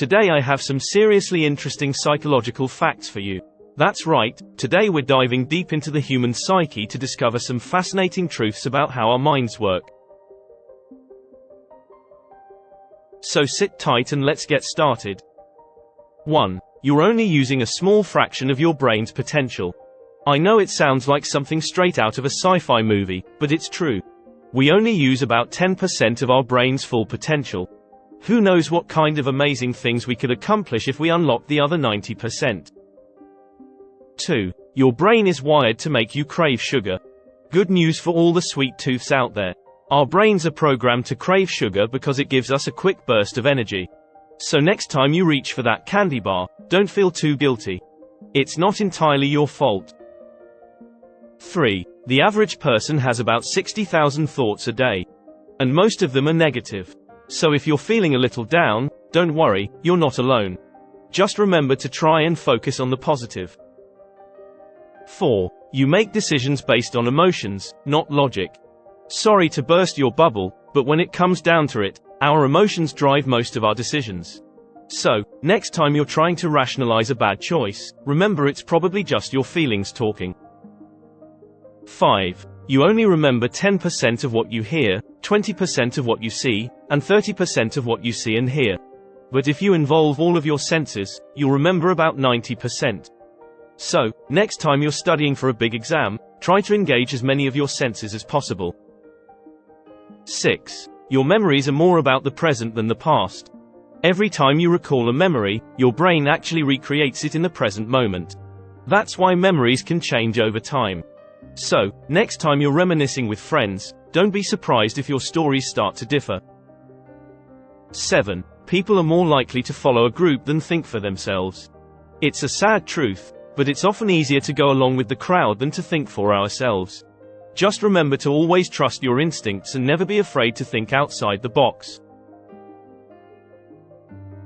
Today I have some seriously interesting psychological facts for you. That's right, today we're diving deep into the human psyche to discover some fascinating truths about how our minds work. So sit tight and let's get started. 1. You're only using a small fraction of your brain's potential. I know it sounds like something straight out of a sci-fi movie, but it's true. We only use about 10% of our brain's full potential. Who knows what kind of amazing things we could accomplish if we unlocked the other 90%. 2. Your brain is wired to make you crave sugar. Good news for all the sweet tooths out there. Our brains are programmed to crave sugar because it gives us a quick burst of energy. So next time you reach for that candy bar, don't feel too guilty. It's not entirely your fault. 3. The average person has about 60,000 thoughts a day. And most of them are negative. So if you're feeling a little down, don't worry, you're not alone. Just remember to try and focus on the positive. 4. You make decisions based on emotions, not logic. Sorry to burst your bubble, but when it comes down to it, our emotions drive most of our decisions. So, next time you're trying to rationalize a bad choice, remember it's probably just your feelings talking. 5. You only remember 10% of what you hear, 20% of what you see, and 30% of what you see and hear. But if you involve all of your senses, you'll remember about 90%. So, next time you're studying for a big exam, try to engage as many of your senses as possible. 6. Your memories are more about the present than the past. Every time you recall a memory, your brain actually recreates it in the present moment. That's why memories can change over time. So, next time you're reminiscing with friends, don't be surprised if your stories start to differ. 7. People are more likely to follow a group than think for themselves. It's a sad truth, but it's often easier to go along with the crowd than to think for ourselves. Just remember to always trust your instincts and never be afraid to think outside the box.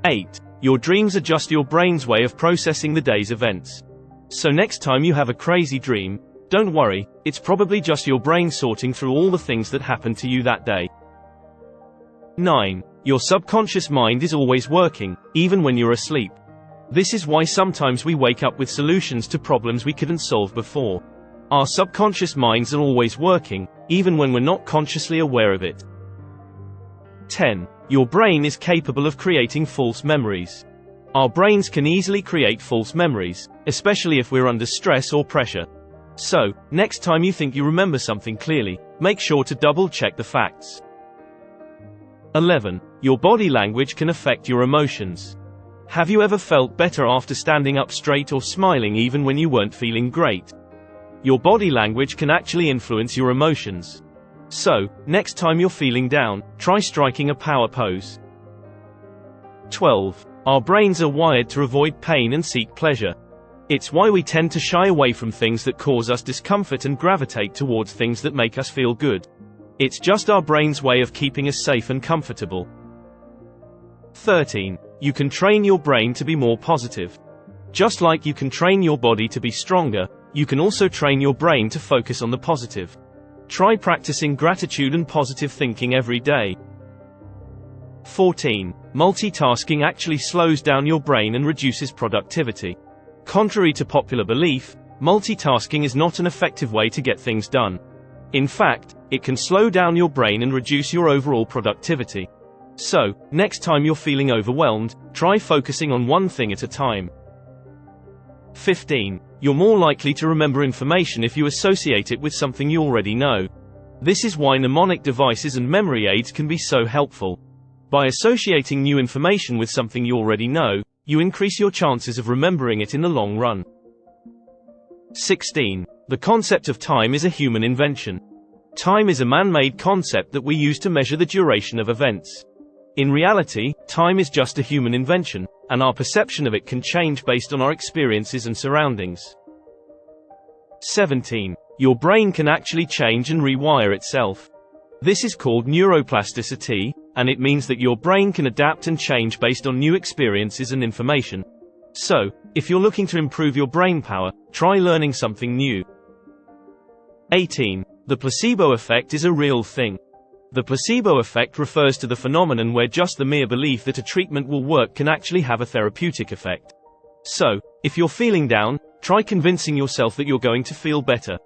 8. Your dreams are just your brain's way of processing the day's events. So next time you have a crazy dream, don't worry, it's probably just your brain sorting through all the things that happened to you that day. 9. Your subconscious mind is always working, even when you're asleep. This is why sometimes we wake up with solutions to problems we couldn't solve before. Our subconscious minds are always working, even when we're not consciously aware of it. 10. Your brain is capable of creating false memories. Our brains can easily create false memories, especially if we're under stress or pressure. So, next time you think you remember something clearly, make sure to double-check the facts. 11. Your body language can affect your emotions. Have you ever felt better after standing up straight or smiling even when you weren't feeling great? Your body language can actually influence your emotions. So, next time you're feeling down, try striking a power pose. 12. Our brains are wired to avoid pain and seek pleasure. It's why we tend to shy away from things that cause us discomfort and gravitate towards things that make us feel good. It's just our brain's way of keeping us safe and comfortable. 13. You can train your brain to be more positive. Just like you can train your body to be stronger, you can also train your brain to focus on the positive. Try practicing gratitude and positive thinking every day. 14. Multitasking actually slows down your brain and reduces productivity. Contrary to popular belief, multitasking is not an effective way to get things done. In fact, it can slow down your brain and reduce your overall productivity. So, next time you're feeling overwhelmed, try focusing on one thing at a time. 15. You're more likely to remember information if you associate it with something you already know. This is why mnemonic devices and memory aids can be so helpful. By associating new information with something you already know, you increase your chances of remembering it in the long run. 16. The concept of time is a human invention. Time is a man-made concept that we use to measure the duration of events. In reality, time is just a human invention, and our perception of it can change based on our experiences and surroundings. 17. Your brain can actually change and rewire itself. This is called neuroplasticity, and it means that your brain can adapt and change based on new experiences and information. So, if you're looking to improve your brain power, try learning something new. 18. The placebo effect is a real thing. The placebo effect refers to the phenomenon where just the mere belief that a treatment will work can actually have a therapeutic effect. So, if you're feeling down, try convincing yourself that you're going to feel better.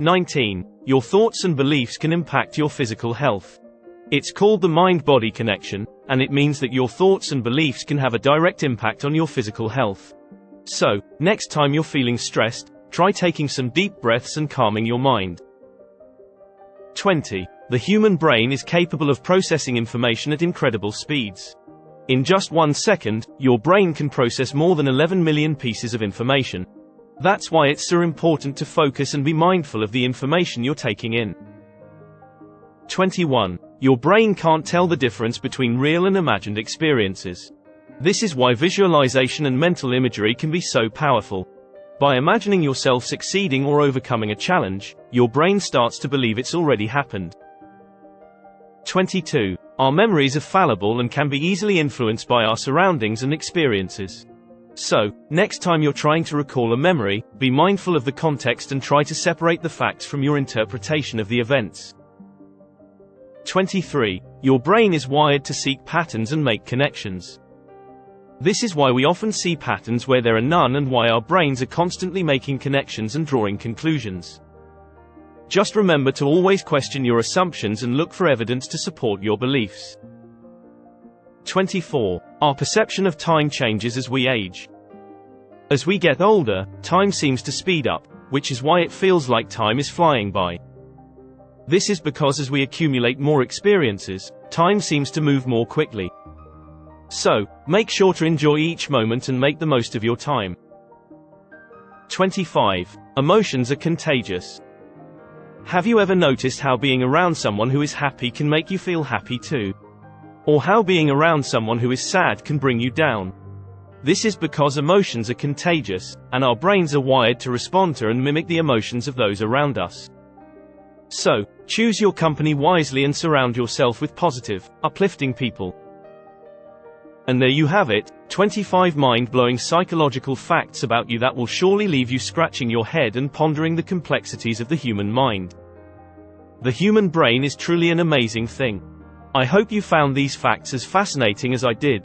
19. Your thoughts and beliefs can impact your physical health. It's called the mind-body connection, and it means that your thoughts and beliefs can have a direct impact on your physical health. So, next time you're feeling stressed, try taking some deep breaths and calming your mind. 20. The human brain is capable of processing information at incredible speeds. In just 1 second, your brain can process more than 11 million pieces of information. That's why it's so important to focus and be mindful of the information you're taking in. 21. Your brain can't tell the difference between real and imagined experiences. This is why visualization and mental imagery can be so powerful. By imagining yourself succeeding or overcoming a challenge, your brain starts to believe it's already happened. 22. Our memories are fallible and can be easily influenced by our surroundings and experiences. So, next time you're trying to recall a memory, be mindful of the context and try to separate the facts from your interpretation of the events. 23. Your brain is wired to seek patterns and make connections. This is why we often see patterns where there are none and why our brains are constantly making connections and drawing conclusions. Just remember to always question your assumptions and look for evidence to support your beliefs. 24. Our perception of time changes as we age. As we get older, time seems to speed up, which is why it feels like time is flying by. This is because as we accumulate more experiences, time seems to move more quickly. So, make sure to enjoy each moment and make the most of your time. 25. Emotions are contagious. Have you ever noticed how being around someone who is happy can make you feel happy too? Or how being around someone who is sad can bring you down? This is because emotions are contagious, and our brains are wired to respond to and mimic the emotions of those around us. So, choose your company wisely and surround yourself with positive, uplifting people. And there you have it, 25 mind-blowing psychological facts about you that will surely leave you scratching your head and pondering the complexities of the human mind. The human brain is truly an amazing thing. I hope you found these facts as fascinating as I did.